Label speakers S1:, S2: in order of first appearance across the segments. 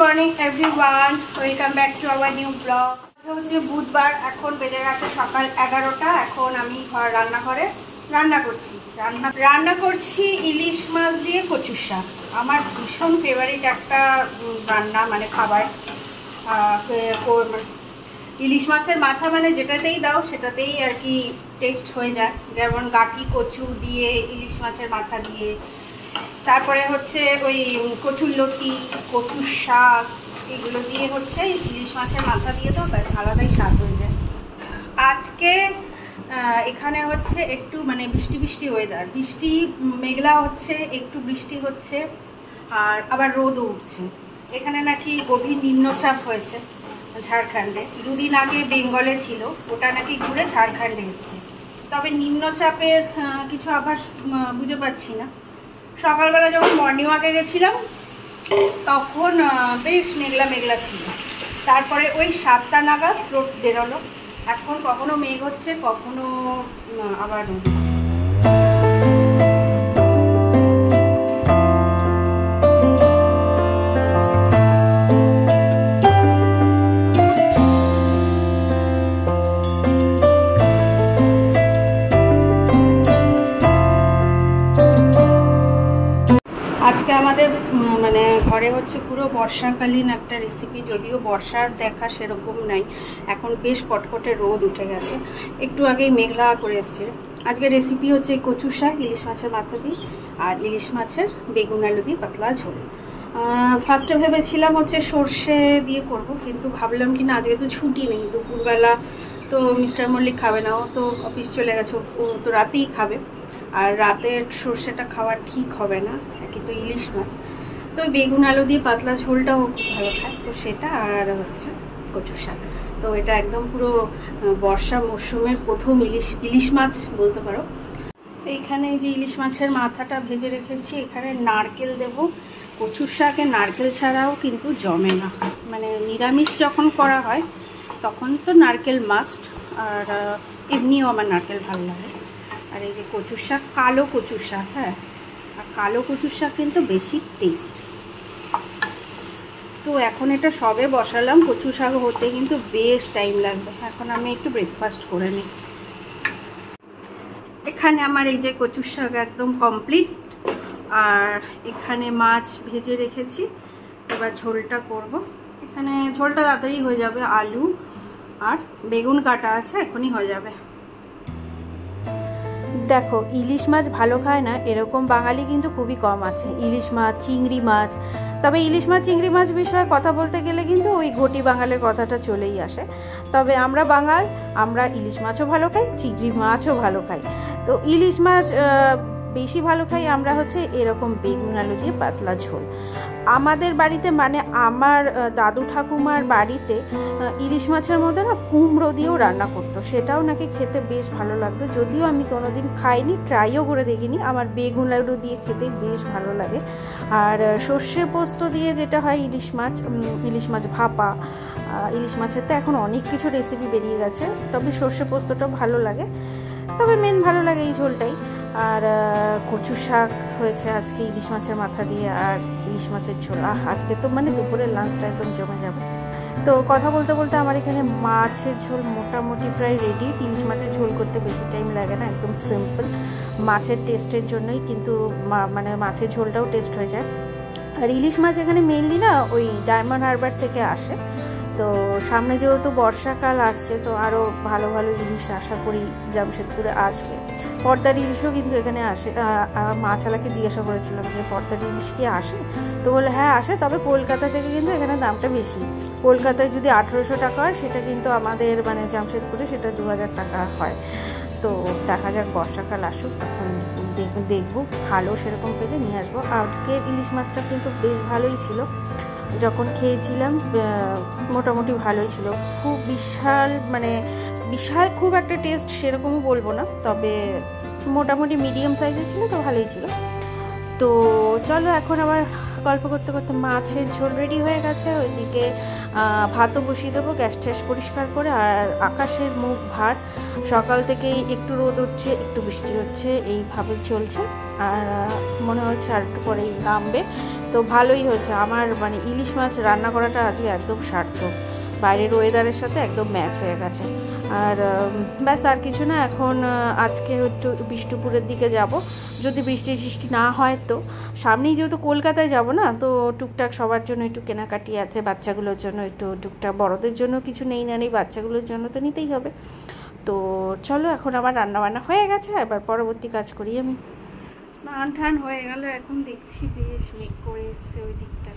S1: Morning everyone, welcome back to our new blog. হচ্ছে বুধবার, এখন বেজে গেছে সকাল 11টা। এখন আমি রান্নাঘরে রান্না করছি ইলিশ মাছ দিয়ে কচুর শাক। আমার ভীষণ ফেভারিট একটা রান্না, মানে খাবার। ইলিশ মাছের মাথা মানে যেটাতেই দাও সেটাতেই আর কি টেস্ট হয়ে যায়। যেমন গাঠি কচু দিয়ে, ইলিশ মাছের মাথা দিয়ে, তারপরে হচ্ছে ওই কচুরলতি, কচুর শাক, এগুলো দিয়ে হচ্ছে ইলিশ মাছের মাথা দিয়ে তো ব্যাস আলাদাই স্বাদ হয়ে যায়। আজকে এখানে হচ্ছে একটু মানে বৃষ্টি বৃষ্টি ওয়েদার, বৃষ্টি মেঘলা হচ্ছে, একটু বৃষ্টি হচ্ছে, আর আবার রোদও উঠছে। এখানে নাকি গভীর নিম্নচাপ হয়েছে ঝাড়খণ্ডে। দুদিন আগে বেঙ্গলে ছিল, ওটা নাকি ঘুরে ঝাড়খণ্ডে এসছে। তবে নিম্নচাপের কিছু আভাস বুঝে পাচ্ছি না। সকালবেলা যখন মর্নিং ওয়াকে গেছিলাম তখন বেশ মেঘলা মেঘলা ছিল, তারপরে ওই 7টা নাগাদ রোদ বেরোলো। এখন কখনো মেঘ হচ্ছে, কখনো আবার রোদ হচ্ছে। আজকে আমাদের মানে ঘরে হচ্ছে পুরো বর্ষাকালীন একটা রেসিপি, যদিও বর্ষার দেখা সেরকম নাই। এখন বেশ কটকটে রোদ উঠে গেছে, একটু আগেই মেঘলা করে এসছে। আজকের রেসিপি হচ্ছে কচু শাক ইলিশ মাছের মাথা দিয়ে, আর ইলিশ মাছের বেগুন আলু দিয়ে পাতলা ঝোল। ফার্স্টে ভেবেছিলাম হচ্ছে সর্ষে দিয়ে করব, কিন্তু ভাবলাম কি না, আজকে তো ছুটি নেই, দুপুরবেলা তো মিস্টার মল্লিক খাবে না, ও তো অফিস চলে গেছে, ও তো রাতেই খাবে, আর রাতের সর্ষেটা খাওয়া ঠিক হবে না, একই তো ইলিশ মাছ। তো বেগুন আলু দিয়ে পাতলা ঝোলটাও খুব ভালো খায়, তো সেটা আর হচ্ছে কচু শাক। তো এটা একদম পুরো বর্ষা মরশুমের প্রথম ইলিশ মাছ বলতে পারো। এইখানে এই যে ইলিশ মাছের মাথাটা ভেজে রেখেছি, এখানে নারকেল দেব। কচুর শাকে নারকেল ছাড়াও কিন্তু জমে না, মানে নিরামিষ যখন করা হয় তখন তো নারকেল মাস্ট, আর এমনিও আমার নারকেল ভালো লাগে। আর এই যে কচুর শাক, কালো কচুর শাক, হ্যাঁ, আর কালো কচুর শাক কিন্তু বেশি টেস্ট। তো এখন এটা সবে বসালাম, কচু শাক হতে কিন্তু বেশ টাইম লাগবে। এখন আমি একটু ব্রেকফাস্ট করে নিই। এখানে আমার এই যে কচুর শাক একদম কমপ্লিট, আর এখানে মাছ ভেজে রেখেছি, এবার ঝোলটা করব। এখানে ঝোলটা তাড়াতাড়ি হয়ে যাবে, আলু আর বেগুন কাটা আছে, এখনই হয়ে যাবে।
S2: দেখো, ইলিশ মাছ ভালো খায় না এরকম বাঙালি কিন্তু খুবই কম আছে। ইলিশ মাছ, চিংড়ি মাছ, তবে ইলিশ মাছ চিংড়ি মাছ বিষয়ে কথা বলতে গেলে কিন্তু ওই ঘটি বাঙালের কথাটা চলেই আসে। তবে আমরা বাঙাল, আমরা ইলিশ মাছও ভালো খাই, চিংড়ি মাছও ভালো খাই। তো ইলিশ মাছ বেশি ভালো খাই আমরা হচ্ছে এরকম বেগুন আলু দিয়ে পাতলা ঝোল। আমাদের বাড়িতে মানে আমার দাদু ঠাকুমার বাড়িতে ইলিশ মাছের মধ্যে না কুমড়ো দিয়েও রান্না করতো, সেটাও নাকি খেতে বেশ ভালো লাগতো। যদিও আমি কোনোদিন খাইনি, ট্রাইও করে দেখিনি। আমার বেগুন আলু দিয়ে খেতে বেশ ভালো লাগে। আর সর্ষে পোস্ত দিয়ে যেটা হয় ইলিশ মাছ ভাপা, ইলিশ মাছের তো এখন অনেক কিছু রেসিপি বেরিয়ে গেছে, তবে সর্ষে পোস্তটাও ভালো লাগে, তবে মেন ভালো লাগে এই ঝোলটাই। আর কচু শাক হয়েছে আজকে ইলিশ মাছের মাথা দিয়ে, আর ইলিশ মাছের ঝোল। আজকে তো মানে দুপুরের লাঞ্চটা একদম জমে যাবে। তো কথা বলতে বলতে আমার এখানে মাছের ঝোল মোটামুটি প্রায় রেডি। ইলিশ মাছের ঝোল করতে বেশি টাইম লাগে না, একদম সিম্পল। মাছের টেস্টের জন্যই কিন্তু মানে মাছের ঝোলটাও টেস্ট হয়ে যায়। আর ইলিশ মাছ এখানে মেনলি না ওই ডায়মন্ড হারবার থেকে আসে। তো সামনে যেহেতু বর্ষাকাল আসছে, তো আরও ভালো ভালো ইলিশ আশা করি জামশেদপুরে আসবে। পর্দার ইলিশও কিন্তু এখানে আসে। মাছালাকে জিজ্ঞাসা করেছিলাম যে পর্দার ইলিশ কি আসে, তো বলে হ্যাঁ আসে, তবে কলকাতা থেকে কিন্তু এখানে দামটা বেশি। কলকাতায় যদি 1800 টাকা হয়, সেটা কিন্তু আমাদের মানে জামশেদপুরে সেটা 2000 টাকা হয়। তো দেখা যাক, বর্ষাকাল আসুক, তখন দেখবো, ভালো সেরকম পেলে নিয়ে আসবো। আজকে ইলিশ মাছটা কিন্তু বেশ ভালোই ছিল, যখন খেয়েছিলাম মোটামুটি ভালোই ছিল। খুব বিশাল খুব একটা টেস্ট সেরকমও বলবো না, তবে মোটামুটি মিডিয়াম সাইজের ছিল, তো ভালোই ছিল। তো চলো, এখন আবার গল্প করতে করতে মাছের ঝোল রেডি হয়ে গেছে। ওইদিকে ভাতও বসিয়ে দেবো, গ্যাস ট্যাস পরিষ্কার করে। আর আকাশের মুখ ভার, সকাল থেকেই একটু রোদ উঠছে, একটু বৃষ্টি হচ্ছে, এইভাবে চলছে। আর মনে হচ্ছে আর একটু পরেই নামবে। তো ভালোই হয়েছে। আমার মানে ইলিশ মাছ রান্না করাটা আজকে একদম সার্থক, বাইরের ওয়েদারের সাথে একদম ম্যাচ হয়ে গেছে। আর ব্যাস, আর কিছু না। এখন আজকে একটু বিষ্ণুপুরের দিকে যাব, যদি বৃষ্টি না হয় তো। সামনেই যেহেতু কলকাতায় যাব না, তো টুকটাক সবার জন্য একটু কেনাকাটি আছে, বাচ্চাগুলোর জন্য একটু টুকটাক, বড়দের জন্য কিছু নেই না নেই, বাচ্চাগুলোর জন্য তো নিতেই হবে। তো চলো, এখন আমার রান্নাবান্না হয়ে গেছে, এবার পরবর্তী কাজ করি আমি।
S1: স্নান টান হয়ে গেল, এখন দেখছি বেশ মেঘ করে এসছে ওই দিকটা।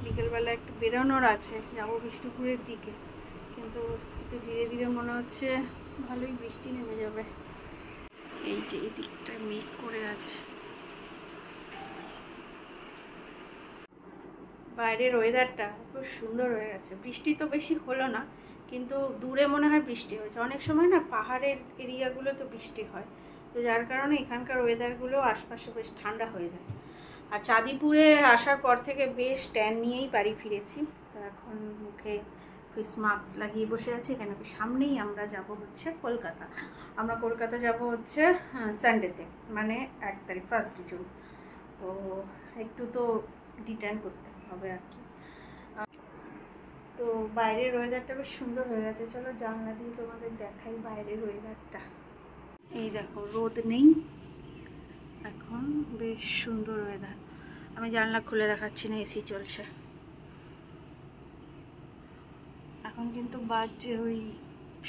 S1: বিকেলবেলা একটু বেরোনোর আছে, যাবো বিষ্ণুপুরের দিকে, কিন্তু একটু ধীরে ধীরে মনে হচ্ছে ভালোই বৃষ্টি নেমে যাবে। এই যে এই দিকটা মেঘ করে আছে। বাইরের ওয়েদারটা খুব সুন্দর হয়ে গেছে। বৃষ্টি তো বেশি হলো না, কিন্তু দূরে মনে হয় বৃষ্টি হয়েছে। অনেক সময় না পাহাড়ের এরিয়াগুলো তো বৃষ্টি হয়, তো যার কারণে এখানকার ওয়েদারগুলো আশপাশে বেশ ঠান্ডা হয়ে যায়। আর চাঁদিপুরে আসার পর থেকে বেশ ট্যান নিয়েই বাড়ি ফিরেছি। তো এখন মুখে ফেস মাস্ক লাগিয়ে বসে আছি, কেন কি সামনেই আমরা যাব হচ্ছে কলকাতা। আমরা কলকাতা যাব হচ্ছে সানডেতে, মানে 1 তারিখ, 1 জুন। তো একটু তো ডিটেন করতে হবে আর কি। তো বাইরের ওয়েদারটা বেশ সুন্দর হয়ে গেছে। চলো জানলা দিয়ে তোমাদের দেখাই বাইরের ওয়েদারটা। এই দেখো, রোদ নেই এখন, বেশ সুন্দর ওয়েদার। আমি জানলা খুলে দেখাচ্ছি না, এসি চলছে। এখন কিন্তু বাজছে ওই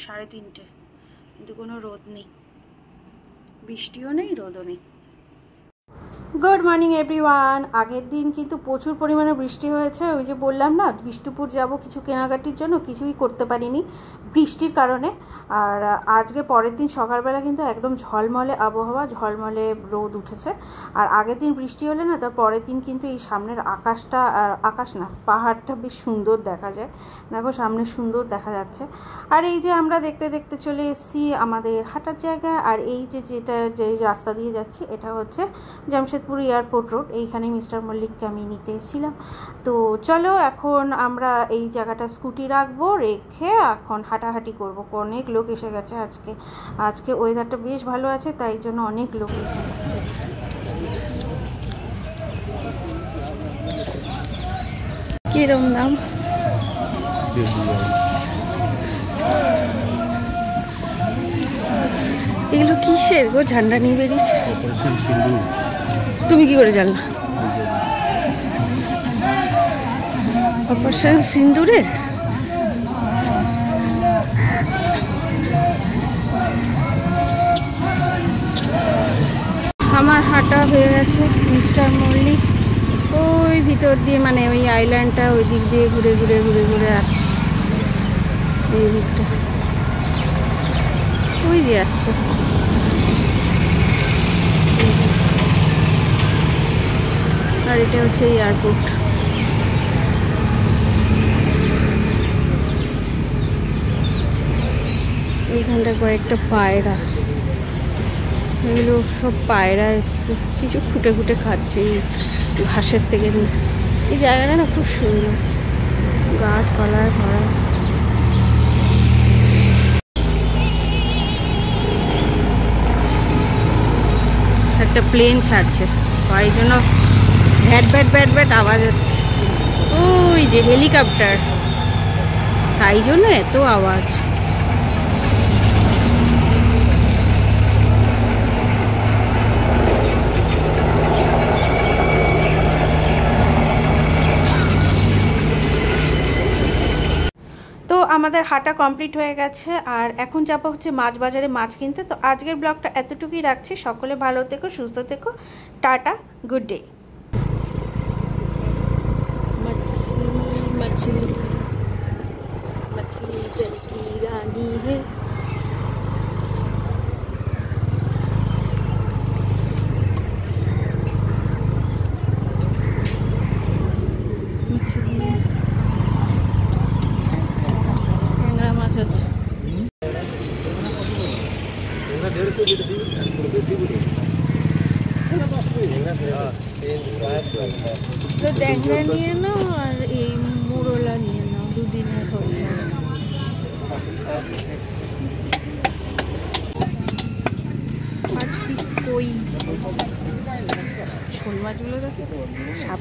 S1: 3:30, কিন্তু কোনো রোদ নেই, বৃষ্টিও নেই, রোদও নেই।
S2: Good morning everyone. আগের দিন কিন্তু প্রচুর পরিমাণে বৃষ্টি হয়েছে। ওই যে বললাম না, বিষ্ণুপুর যাব কিছু কেনাকাটির জন্য, কিছুই করতে পারিনি বৃষ্টির কারণে। আর আজকে পরের দিন সকালবেলা কিন্তু একদম ঝলমলে আবহাওয়া, ঝলমলে রোদ উঠেছে। আর আগের দিন বৃষ্টি হলে না, তার পরের দিন কিন্তু এই সামনের আকাশটা, আকাশ না, পাহাড়টা বেশ সুন্দর দেখা যায়। দেখো সামনে সুন্দর দেখা যাচ্ছে। আর এই যে আমরা দেখতে দেখতে চলে এসেছি আমাদের হাঁটার জায়গা। আর এই যে যে রাস্তা দিয়ে যাচ্ছি, এটা হচ্ছে জামশেদপুর এয়ারপোর্ট রোড। এইখানে মিস্টার মল্লিককে আমি নিতে এসেছিলাম। তো চলো, এখন আমরা এই জায়গাটা স্কুটি রাখবো, রেখে এখন হাঁটাহাঁটি করব। অনেক লোক এসে গেছে আজকে ওয়েদারটা বেশ ভালো আছে, তাই জন্য অনেক লোক এসেছে।
S1: কিরম দাম? এগুলো কিসের গো? ঝান্ডা নিয়ে বেরিয়েছে। তুমি কি করে জানলা? অপারেশন সিন্দুরের? আমার হাঁটা হয়ে গেছে। মিস্টার মল্লিক ওই ভিতর দিয়ে, মানে ওই আইল্যান্ডটা ওই দিক দিয়ে ঘুরে ঘুরে ঘুরে ঘুরে আসছে। এই দিকটা ওই যে আসছে। আর এটা হচ্ছে এয়ারপোর্ট। এইখানটা কয়েকটা পায়রা, এগুলো সব পায়রা এসছে, কিছু খুঁটে খুঁটে খাচ্ছে এই ঘাসের থেকে। এই জায়গাটা না খুব সুন্দর, গাছপালায় ভরা। একটা প্লেন ছাড়ছে, তাই জন্য ভ্যাট ভ্যাট ভ্যাট ভ্যাট আওয়াজ হচ্ছে। ওই যে হেলিকপ্টার, তাই জন্য এত আওয়াজ।
S2: তো আমাদের হাঁটা কমপ্লিট হয়ে গেছে, আর এখন যাবো হচ্ছে মাছ বাজারে মাছ কিনতে। তো আজকের ব্লগটা এতটুকুই রাখছি। সকলে ভালো থেকো, সুস্থ থেকো, টাটা, গুড ডে।
S1: मछली मछली जल की रानी है। ট্যাংরা মাছ আছে। ট্যাংরা নিয়ে নাও আর এই মোরলা নিয়ে নাও।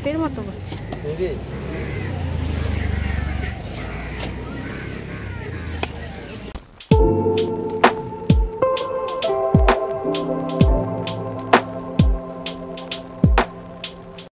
S2: সাপের মতো করছে।